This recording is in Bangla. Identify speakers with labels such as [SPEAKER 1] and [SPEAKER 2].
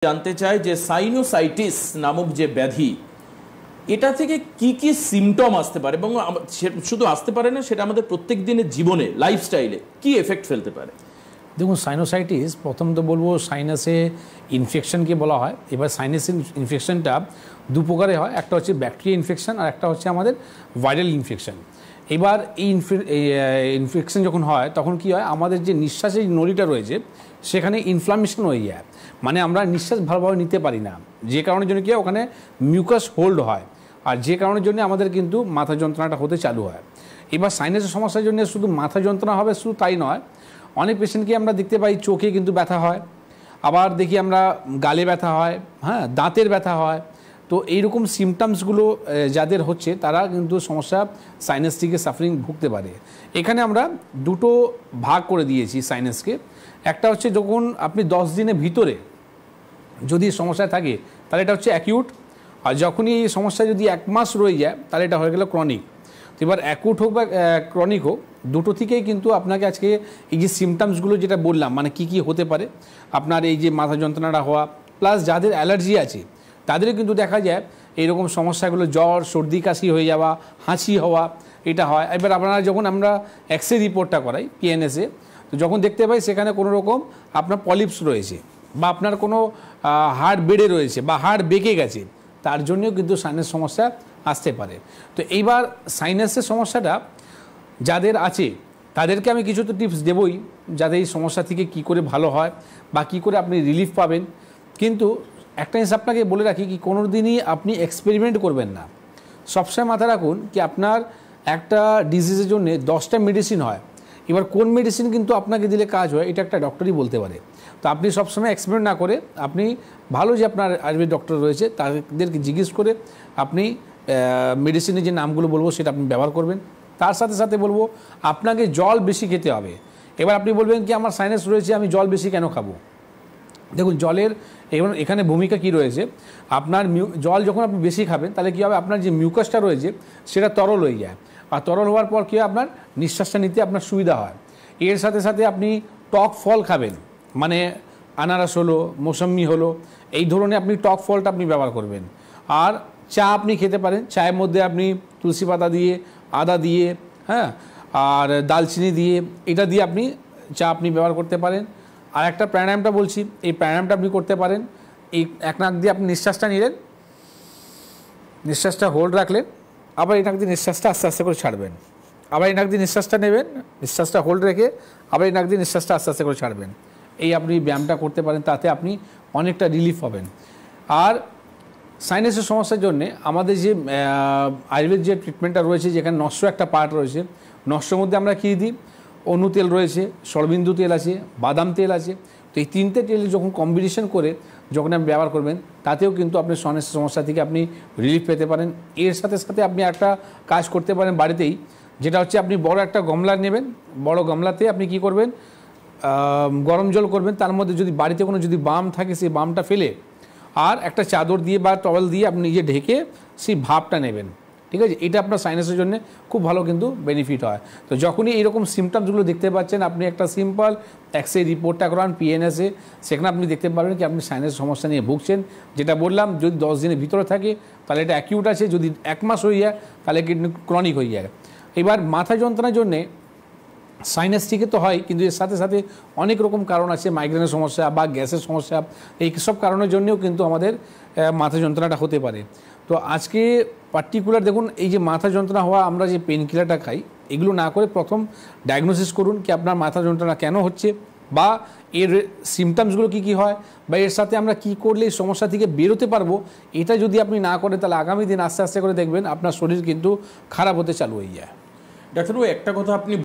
[SPEAKER 1] জানতে চাই যে সাইনোসাইটিস নামক যে ব্যাধি, এটা থেকে কি কি সিমটম আসতে পারে এবং শুধু আসতে পারে না, সেটা আমাদের প্রত্যেক দিনের জীবনে, লাইফস্টাইলে কি এফেক্ট ফেলতে পারে?
[SPEAKER 2] দেখুন, সাইনোসাইটিস প্রথম তো বলবো সাইনাসে ইনফেকশনকে বলা হয়। এবার সাইনাস ইনফেকশনটা দু প্রকারে হয়, একটা হচ্ছে ব্যাকটেরিয়া ইনফেকশন আর একটা হচ্ছে আমাদের ভাইরাল ইনফেকশন। এবার এই ইনফেকশন যখন হয় তখন কি হয়, আমাদের যে নিঃশ্বাসের নলিটা রয়েছে সেখানে ইনফ্লামেশন হয়ে যায়, মানে আমরা নিঃশ্বাস ভালোভাবে নিতে পারি না, যে কারণের জন্য কি হয় ওখানে মিউকাস হোল্ড হয়, আর যে কারণের জন্য আমাদের কিন্তু মাথা যন্ত্রণাটা হতে চালু হয়। এবার সাইনাসের সমস্যার জন্য শুধু মাথা যন্ত্রণা হবে শুধু তাই নয়, অনেক পেশেন্টকে আমরা দেখতে পাই চোখে কিন্তু ব্যথা হয়, আবার দেখি আমরা গালে ব্যথা হয়, হ্যাঁ, দাঁতের ব্যথা হয়। তো এইরকম সিমটমসগুলো যাদের হচ্ছে তারা কিন্তু সমস্যা সাইনাস থেকে সাফারিং ভুগতে পারে। এখানে আমরা দুটো ভাগ করে দিয়েছি সাইনাসকে। একটা হচ্ছে যখন আপনি 10 দিনের ভিতরে যদি সমস্যায় থাকে তাহলে এটা হচ্ছে অ্যাকিউট, আর যখনই এই সমস্যা যদি 1 মাস রয়ে যায় তাহলে এটা হয়ে গেল ক্রনিক। তো এবার অ্যাকুট হোক বা ক্রনিক হোক, দুটো থেকেই কিন্তু আপনাকে আজকে এই যে সিমটমসগুলো যেটা বললাম, মানে কি কি হতে পারে আপনার এই যে মাথা যন্ত্রণাটা হওয়া, প্লাস যাদের অ্যালার্জি আছে তাদেরও কিন্তু দেখা যায় এইরকম সমস্যাগুলো, জ্বর, সর্দি, কাশি হয়ে যাওয়া, হাঁচি হওয়া, এটা হয়। এবার আপনারা যখন আমরা এক্স রে রিপোর্টটা করাই পিএনএসে, তো যখন দেখতে পাই সেখানে কোনো রকম আপনার পলিপস রয়েছে বা আপনার কোনো হাড় বেড়ে রয়েছে বা হাড় বেঁকে গেছে, তার জন্যও কিন্তু সাইনাস সমস্যা আসতে পারে। তো এইবার সাইনাসের সমস্যাটা যাদের আছে তাদেরকে আমি কিছু তো টিপস দেবই, যাতে এই সমস্যা থেকে কী করে ভালো হয় বা কী করে আপনি রিলিফ পাবেন। কিন্তু একটা জিনিস আপনাকে বলে রাখি, কি কোনো দিনই আপনি এক্সপেরিমেন্ট করবেন না। সবসময় মাথায় রাখুন কি আপনার একটা ডিজিজের জন্য 10টা মেডিসিন হয়, এবার কোন মেডিসিন কিন্তু আপনাকে দিলে কাজ হয় এটা একটা ডক্টরই বলতে পারে। তো আপনি সবসময় এক্সপেরিমেন্ট না করে আপনি ভালো যে আপনার আয়ুর্বেদ ডক্টর রয়েছে তাদেরকে জিজ্ঞেস করে আপনি মেডিসিনের যে নামগুলো বলবো সেটা আপনি ব্যবহার করবেন। তার সাথে সাথে বলবো আপনাকে জল বেশি খেতে হবে। এবার আপনি বলবেন কি আমার সাইনাস রয়েছে, আমি জল বেশি কেন খাবো? দেখুন, জলের এখানে ভূমিকা কি রয়েছে, আপনার জল যখন আপনি বেশি খাবেন তাহলে কী হবে, আপনার যে মিউকাসটা রয়েছে সেটা তরল হয়ে যায়, আর তরল হওয়ার পর কী হয়, আপনার নিঃশ্বাসটা নিতে আপনার সুবিধা হয়। এর সাথে সাথে আপনি টক ফল খাবেন, মানে আনারস হলো, মৌসম্বি হলো, এই ধরনের আপনি টক ফলটা আপনি ব্যবহার করবেন। আর চা আপনি খেতে পারেন, চায়ের মধ্যে আপনি তুলসী পাতা দিয়ে, আদা দিয়ে, হ্যাঁ, আর দালচিনি দিয়ে, এটা দিয়ে আপনি চা আপনি ব্যবহার করতে পারেন। আর একটা প্রাণায়ামটা বলছি, এই প্রাণায়ামটা আপনি করতে পারেন। এই এক নাক দিয়ে আপনি নিঃশ্বাসটা নিলেন, নিঃশ্বাসটা হোল্ড রাখলেন, আবার এই নাক দিয়ে নিঃশ্বাসটা আস্তে আস্তে করে ছাড়বেন, আবার এই নাক দিয়ে নিঃশ্বাসটা নেবেন, নিঃশ্বাসটা হোল্ড রেখে আবার এই নাক দিয়ে নিঃশ্বাসটা আস্তে আস্তে করে ছাড়বেন। এই আপনি ব্যায়ামটা করতে পারেন, তাতে আপনি অনেকটা রিলিফ পাবেন। আর সাইনাসের সমস্যার জন্যে আমাদের যে আয়ুর্বেদ যে ট্রিটমেন্টটা রয়েছে, যেখানে নস্য একটা পার্ট রয়েছে, নস্যর মধ্যে আমরা কী দিই, অনু তেল রয়েছে, সরবিন্দু তেল আছে, বাদাম তেল আছে। তো এই 3টে তেল যখন কম্বিনেশন করে যখন আপনি ব্যবহার করবেন, তাতেও কিন্তু আপনি সাইনাসের সমস্যা থেকে আপনি রিলিফ পেতে পারেন। এর সাথে সাথে আপনি একটা কাজ করতে পারেন বাড়িতেই, যেটা হচ্ছে আপনি বড় একটা গামলা নেবেন, বড় গামলাতে আপনি কি করবেন, গরম জল করবেন, তার মধ্যে যদি বাড়িতে কোনো যদি বাম থাকে সেই বামটা ফেলে আর একটা চাদর দিয়ে বা টওয়েল দিয়ে আপনি নিজে ঢেকে সেই ভাপটা নেবেন, ঠিক আছে? এটা আপনার সাইনাসের জন্য খুব ভালো কিন্তু বেনিফিট হয়। তো যখনই এইরকম সিমটমসগুলো দেখতে পাচ্ছেন, আপনি একটা সিম্পল এক্স রে রিপোর্টটা করান পিএনএসে, সেখানে আপনি দেখতে পারবেন কি আপনি সাইনাসের সমস্যা নিয়ে ভুগছেন। যেটা বললাম, যদি 10 দিনের ভিতরে থাকে তাহলে এটা অ্যাকিউট আছে, যদি 1 মাস হয়ে যায় তাহলে কিন্তু ক্রনিক হয়ে যায়। এবার মাথা যন্ত্রণার জন্যে সাইনাস থেকে তো হয়, কিন্তু এর সাথে সাথে অনেক রকম কারণ আছে, মাইগ্রেনের সমস্যা বা গ্যাসের সমস্যা, এই সব কারণের জন্যও কিন্তু আমাদের মাথা যন্ত্রণাটা হতে পারে। তো আজকে পার্টিকুলার দেখুন, এই যে মাথা যন্ত্রণা হওয়া, আমরা যে পেন কিলারটা খাই, এগুলো না করে প্রথম ডায়াগনোসিস করুন কি আপনার মাথা যন্ত্রণা কেন হচ্ছে, বা এর সিমটমসগুলো কী কী হয়, বা এর সাথে আমরা কি করলে এই সমস্যা থেকে বেরোতে পারবো। এটা যদি আপনি না করেন তাহলে আগামী দিন আস্তে আস্তে করে দেখবেন আপনার শরীর কিন্তু খারাপ হতে চালু হয়ে যায়।
[SPEAKER 1] ডাক্তারবাবু, একটা কথা আপনি